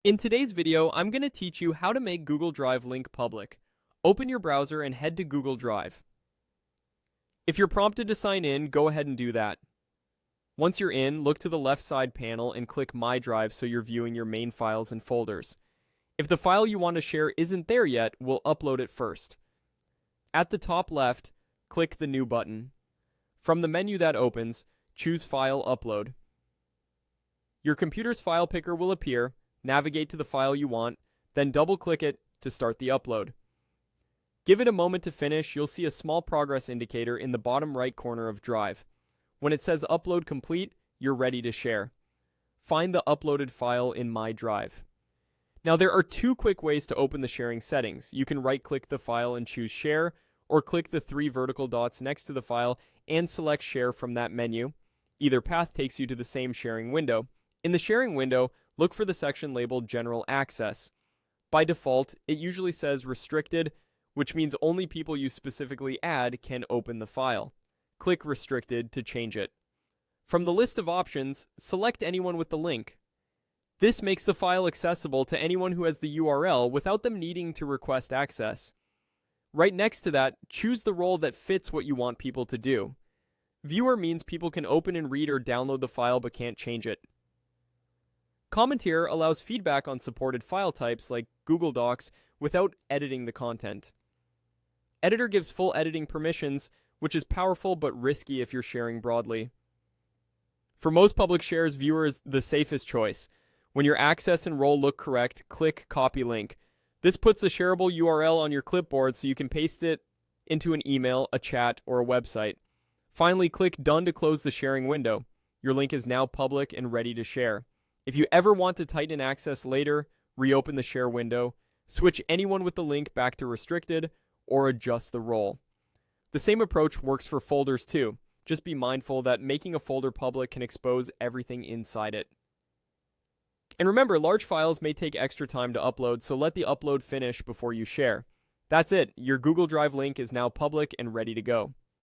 In today's video, I'm going to teach you how to make Google Drive link public. Open your browser and head to Google Drive. If you're prompted to sign in, go ahead and do that. Once you're in, look to the left side panel and click My Drive so you're viewing your main files and folders. If the file you want to share isn't there yet, we'll upload it first. At the top left, click the New button. From the menu that opens, choose File Upload. Your computer's file picker will appear. Navigate to the file you want, then double-click it to start the upload. Give it a moment to finish. You'll see a small progress indicator in the bottom right corner of Drive. When it says Upload Complete, you're ready to share. Find the uploaded file in My Drive. Now, there are two quick ways to open the sharing settings. You can right-click the file and choose Share, or click the three vertical dots next to the file and select Share from that menu. Either path takes you to the same sharing window. In the sharing window, look for the section labeled General Access. By default, it usually says Restricted, which means only people you specifically add can open the file. Click Restricted to change it. From the list of options, select anyone with the link. This makes the file accessible to anyone who has the URL without them needing to request access. Right next to that, choose the role that fits what you want people to do. Viewer means people can open and read or download the file but can't change it. Commenteer allows feedback on supported file types like Google Docs without editing the content. Editor gives full editing permissions, which is powerful but risky if you're sharing broadly. For most public shares, Viewer is the safest choice. When your access and role look correct, click Copy Link. This puts the shareable URL on your clipboard so you can paste it into an email, a chat, or a website. Finally, click Done to close the sharing window. Your link is now public and ready to share. If you ever want to tighten access later, reopen the share window, switch anyone with the link back to restricted, or adjust the role. The same approach works for folders too. Just be mindful that making a folder public can expose everything inside it. And remember, large files may take extra time to upload, so let the upload finish before you share. That's it. Your Google Drive link is now public and ready to go.